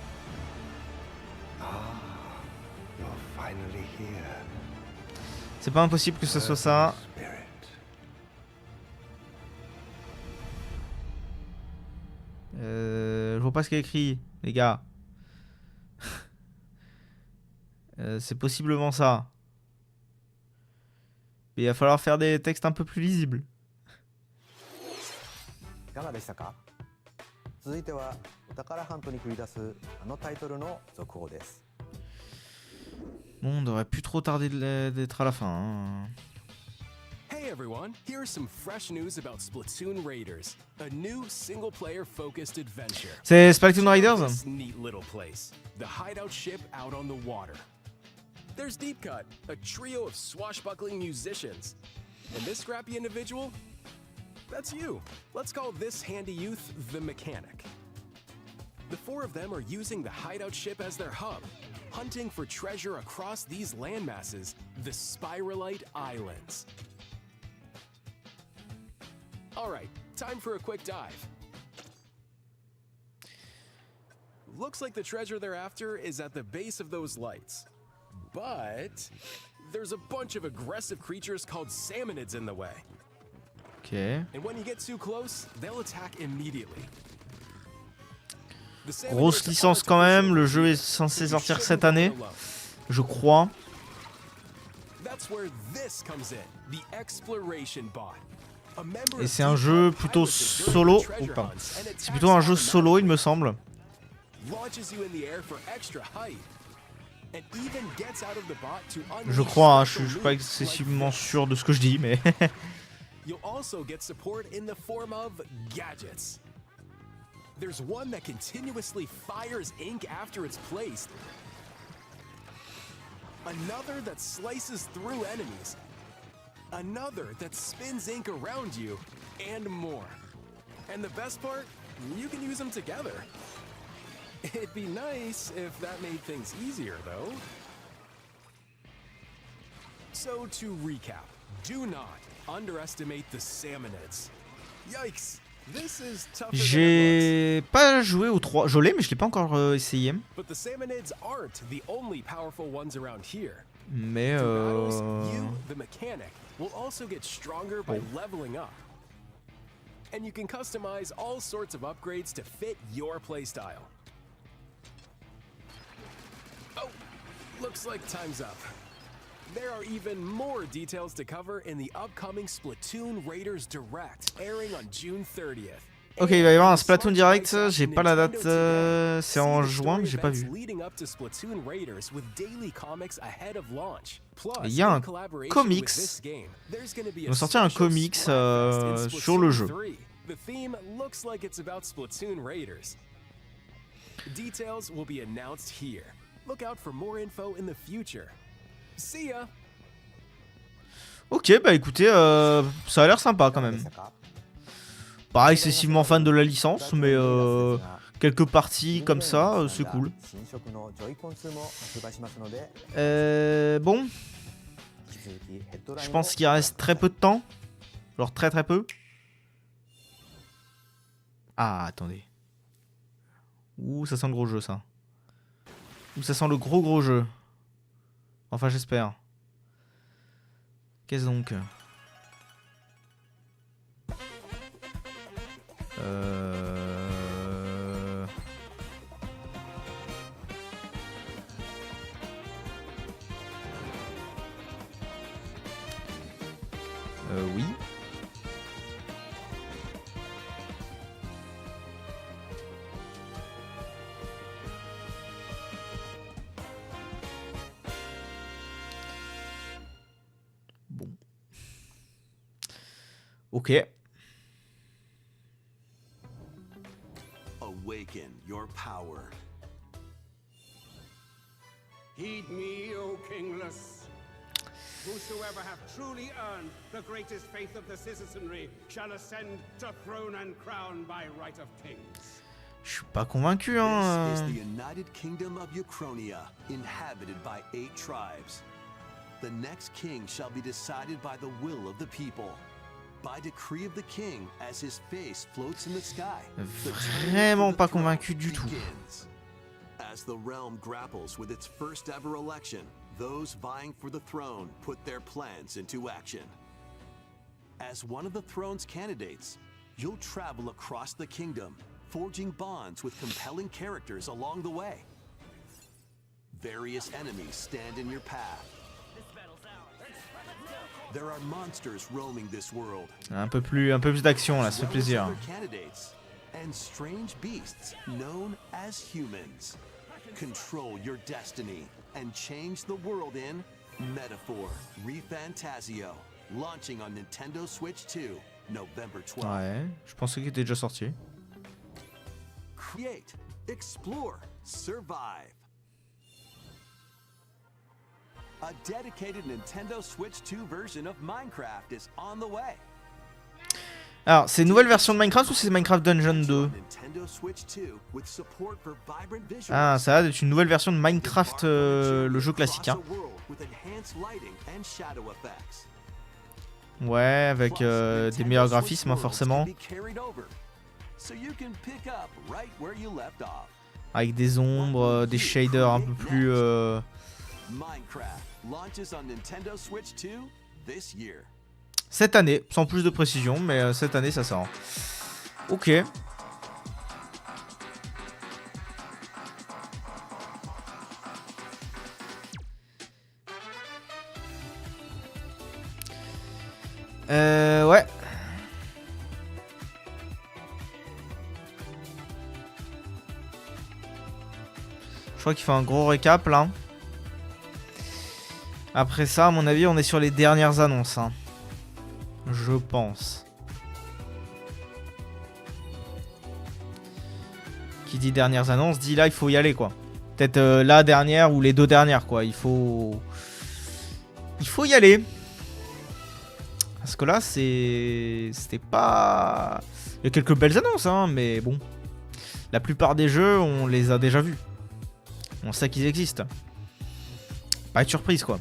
C'est pas impossible que ce soit ça. Je vois pas ce qu'il y a écrit, les gars. C'est possiblement ça. Mais il va falloir faire des textes un peu plus lisibles. いかがでしたか？続いてはお宝ハントに繰り出すあのタイトルの続報です。 Bon, on devrait plus trop tarder d'être à la fin. Hein. Hey everyone, here's some fresh news about Splatoon Raiders, a new single-player focused adventure. C'est Splatoon Raiders? This neat little place, the hideout ship out on the water. There's Deep Cut, a trio of swashbuckling musicians. And this scrappy individual? That's you. Let's call this handy youth the mechanic. The four of them are using the hideout ship as their hub, hunting for treasure across these landmasses, the Spiralite Islands. Alright, time for a quick dive. Looks like the treasure they're after is at the base of those lights. But there's a bunch of aggressive creatures called salmonids in the way. Ok. And when you get too close, they'll attack immediately. The salmonids Grosse licence quand même, le jeu est censé sortir cette année, je crois. That's where this comes in, the exploration bot. A member Et of c'est un Deep jeu Cut plutôt pilots the solo. treasure Oh, pardon. hunts and C'est attacks plutôt un jeu on solo, il me semble. launches you in the air for extra height. And even gets out of the bot to Je unleash crois, hein, je special suis pas moves excessivement like this. sûr de ce que je dis, mais... You'll also get support in the form of gadgets. There's one that continuously fires ink after it's placed. Another that slices through enemies. Another that spins ink around you, and more. And the best part? you can use them together. It'd be nice if that made things easier, though. So to recap, do not underestimate the Salmonids. Yikes! This is tougher than it J'ai pas joué au 3. Je l'ai, mais je l'ai pas encore essayé. looks. But the Salmonids aren't the only powerful ones around here. Mais Through battles, you, the mechanic, will also get stronger by leveling up. And you can customize all sorts of upgrades to fit your playstyle. Oh, looks like time's up. There are even more details to cover in the upcoming Splatoon Raiders Direct, airing on June 30th. Ok, il va y avoir un Splatoon Direct, j'ai pas la date, c'est en juin, mais j'ai pas vu. Il y a un comics, ils ont sorti un comics sur le jeu. The theme looks like it's about Splatoon Raiders. Details will be announced here. Look out for more info in the future. See ya! Ok, bah écoutez, ça a l'air sympa quand même. Pas excessivement fan de la licence, mais quelques parties comme ça, c'est cool. Bon, je pense qu'il reste très peu de temps. Genre très peu. Ah, attendez. Ouh, ça sent le gros jeu, ça. Ouh, ça sent le gros jeu. Enfin, j'espère. Qu'est-ce donc? Oui. Bon. Ok. Awaken your power. Heed me, O kingless. Whosoever hath truly earned the greatest faith of the citizenry shall ascend to throne and crown by right of kings. Je suis pas convaincu, This hein. is the United Kingdom of Uchronia, inhabited by 8 tribes. The next king shall be decided by the will of the people, by decree of the king, as his face floats in the sky. The turn Vraiment for the pas throne convaincu du tout. begins. As the realm grapples with its first ever election, those vying for the throne put their plans into action. As one of the throne's candidates, you'll travel across the kingdom, forging bonds with compelling characters along the way. Various enemies stand in your path. There are monsters roaming this world. Un peu plus d'action là, ça fait plaisir. Other candidates and strange beasts known as humans. Control your destiny and change the world in Metaphor ReFantasio, launching on Nintendo Switch 2, November 12th. Ouais, je pensais qu'il était déjà sorti. Create, explore, survive. A dedicated Nintendo Switch 2 version of Minecraft is on the way. Alors, c'est une nouvelle version de Minecraft ou c'est Minecraft Dungeon 2? Nintendo Switch 2 with support for vibrant visuals. Ah, ça a l'air d'être une nouvelle version de Minecraft, le jeu classique. Hein. Ouais, avec des meilleurs graphismes, hein, forcément. Avec des ombres, des shaders un peu plus... Minecraft launches on Nintendo Switch 2 this year. Cette année, sans plus de précision, mais cette année ça sort. Ok. Ouais. Je crois qu'il faut un gros récap là. Après ça, à mon avis, on est sur les dernières annonces. Hein. Je pense. Qui dit dernières annonces, dit là, il faut y aller, quoi. Peut-être la dernière ou les deux dernières, quoi. Il faut y aller. Parce que là, c'était pas Il y a quelques belles annonces, hein, mais bon. La plupart des jeux, on les a déjà vus. On sait qu'ils existent. Pas de surprise, quoi.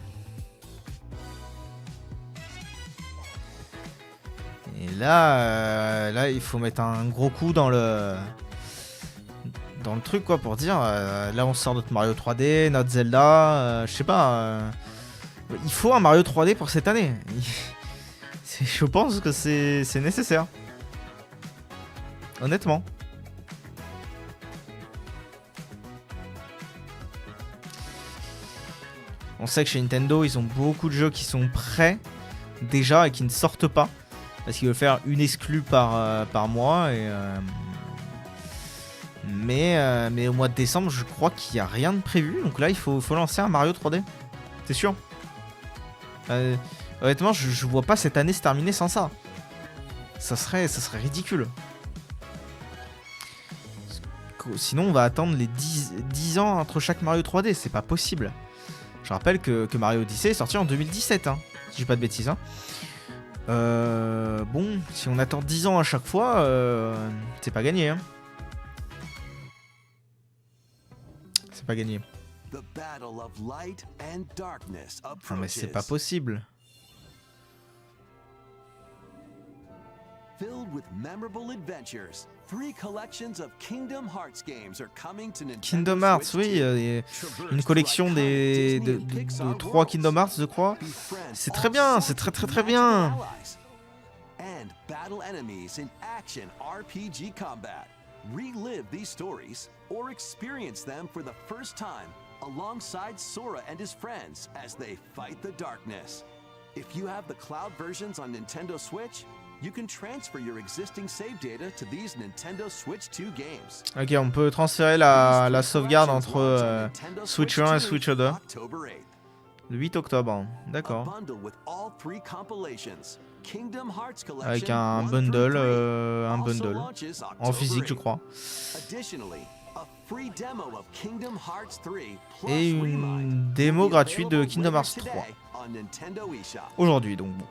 Et là, là, il faut mettre un gros coup dans le truc, quoi, pour dire, là, on sort notre Mario 3D, notre Zelda, je sais pas. Il faut un Mario 3D pour cette année. Je pense que c'est nécessaire. Honnêtement. On sait que chez Nintendo, ils ont beaucoup de jeux qui sont prêts déjà et qui ne sortent pas. Parce qu'ils veulent faire une exclue par mois. Mais au mois de décembre, je crois qu'il n'y a rien de prévu. Donc là, il faut lancer un Mario 3D. C'est sûr. Honnêtement, je vois pas cette année se terminer sans ça. Ça serait ridicule. Sinon, on va attendre les 10 ans entre chaque Mario 3D. C'est pas possible. Je rappelle que Mario Odyssey est sorti en 2017. Hein, si j'ai pas de bêtises. Hein. Bon, si on attend 10 ans à chaque fois, c'est pas gagné. Hein. C'est pas gagné. Non mais c'est pas possible. Filled with memorable adventures, 3 collections of Kingdom Hearts games are coming to Nintendo Kingdom Hearts, Switch oui, 2. une collection de 3 Kingdom Hearts, je crois. C'est très bien, c'est très bien. And battle enemies in action RPG combat. Relive these stories or experience them for the first time alongside Sora and his friends as they fight the darkness. If you have the cloud versions on Nintendo Switch, you can transfer your existing save data to these Nintendo Switch 2 games. Ok, on peut transférer la sauvegarde entre Switch 1 et Switch 2. Le 8 octobre, d'accord. Avec un bundle en physique, je crois. Et une démo gratuite de Kingdom Hearts 3. Aujourd'hui, donc bon.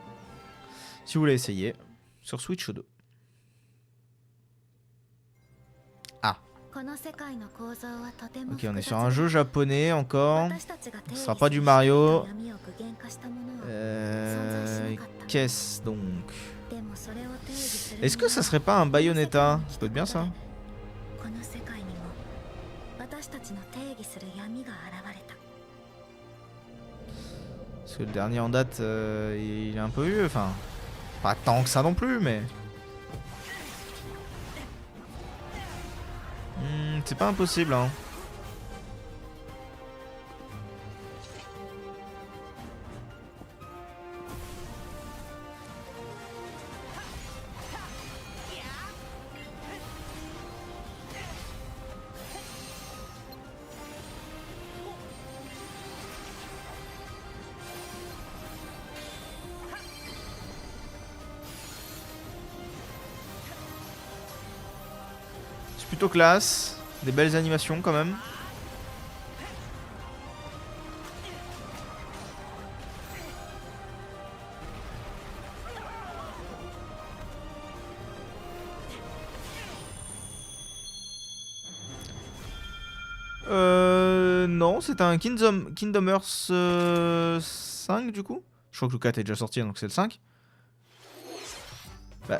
Si vous voulez essayer, sur Switch 2. Ah. Ok, on est sur un jeu japonais encore. Ce sera pas du Mario. Qu'est-ce donc? Est-ce que ça serait pas un Bayonetta? Ça peut être bien ça. Parce que le dernier en date, il est un peu vieux. Enfin, pas tant que ça non plus, mais... c'est pas impossible, hein. C'est plutôt classe. Des belles animations quand même. Non, c'est un Kingdom Hearts 5 du coup. Je crois que le 4 est déjà sorti donc c'est le 5. Bah.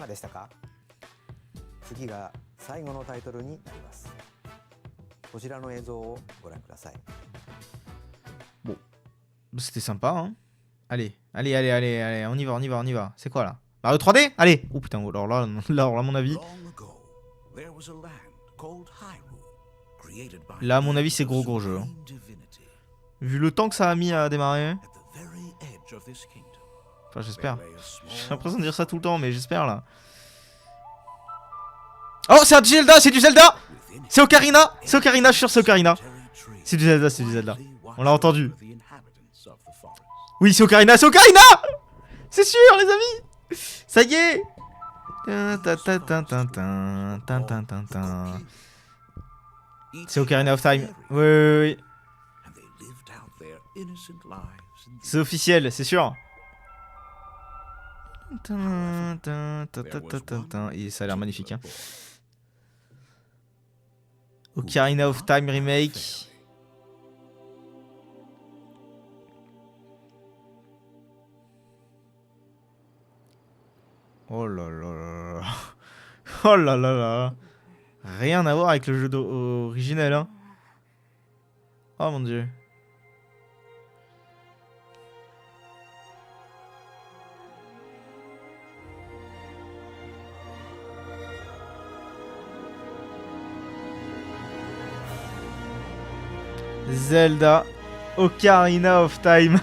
Bon, c'était sympa, hein. Allez, on y va. C'est quoi là? Mario 3D? Allez. Oh putain, alors là, à mon avis. Là, à mon avis, c'est gros jeu. Hein. Vu le temps que ça a mis à démarrer. Enfin, j'espère. J'ai l'impression de dire ça tout le temps, mais j'espère là. Oh, c'est du Zelda. C'est Ocarina, je suis sûr, c'est Ocarina. C'est du Zelda. On l'a entendu. Oui, c'est Ocarina. C'est sûr, les amis. Ça y est. C'est Ocarina of Time. Oui. C'est officiel, c'est sûr. Et ça a l'air magnifique. Hein. Ocarina of Time Remake. Oh là là là là. Oh là là là. Rien à voir avec le jeu originel. Hein. Oh mon dieu. Zelda Ocarina of Time.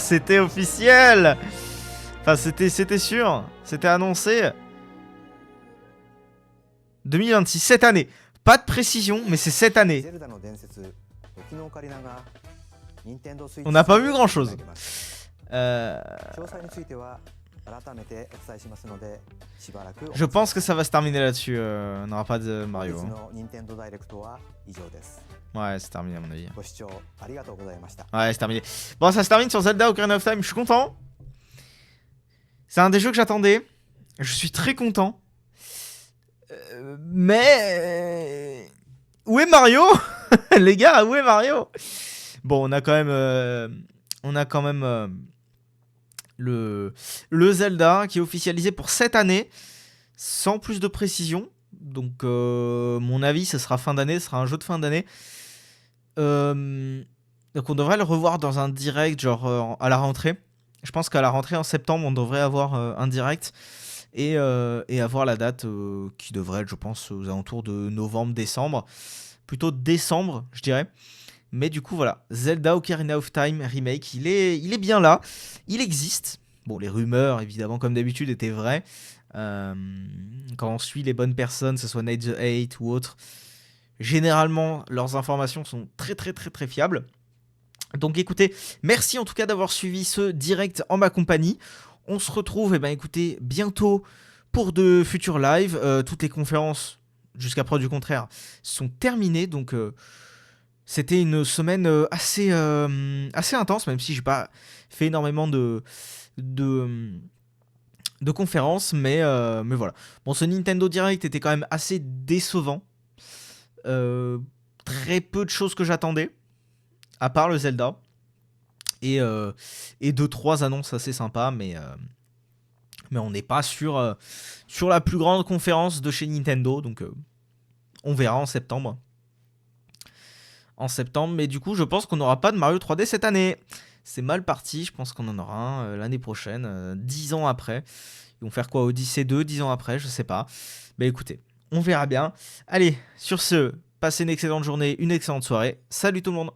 C'était officiel. Enfin, c'était sûr. C'était annoncé. 2026, cette année. Pas de précision, mais c'est cette année. On n'a pas vu grand chose. Je pense que ça va se terminer là-dessus. On n'aura pas de Mario. Hein. Ouais, c'est terminé à mon avis. Ouais, c'est terminé. Bon, ça se termine sur Zelda Ocarina of Time. Je suis content. C'est un des jeux que j'attendais. Je suis très content. Mais... Où est Mario? Les gars, où est Mario? Bon, on a quand même... le Zelda qui est officialisé pour cette année. Sans plus de précision. Donc, mon avis, ce sera fin d'année. Ce sera un jeu de fin d'année. Donc, on devrait le revoir dans un direct, genre à la rentrée. Je pense qu'à la rentrée, en septembre, on devrait avoir un direct. Et avoir la date qui devrait être, je pense, aux alentours de novembre-décembre. Plutôt décembre, je dirais. Mais du coup, voilà. Zelda Ocarina of Time Remake, il est bien là. Il existe. Bon, les rumeurs, évidemment, comme d'habitude, étaient vraies. Quand on suit les bonnes personnes, que ce soit Night the 8 ou autre, généralement, leurs informations sont très, très, très, très fiables. Donc, écoutez, merci en tout cas d'avoir suivi ce direct en ma compagnie. On se retrouve, écoutez, bientôt pour de futurs lives. Toutes les conférences, jusqu'à preuve du contraire, sont terminées. Donc, c'était une semaine assez intense, même si j'ai pas fait énormément de conférences. Mais voilà. Bon, ce Nintendo Direct était quand même assez décevant. Très peu de choses que j'attendais, à part le Zelda. Et 2-3 annonces assez sympas, mais on n'est pas sur la plus grande conférence de chez Nintendo, donc on verra en septembre. Mais du coup, je pense qu'on n'aura pas de Mario 3D cette année. C'est mal parti, je pense qu'on en aura un l'année prochaine, 10 ans après. Ils vont faire quoi, Odyssey 2, 10 ans après, je sais pas. Mais écoutez, on verra bien. Allez, sur ce, passez une excellente journée, une excellente soirée. Salut tout le monde!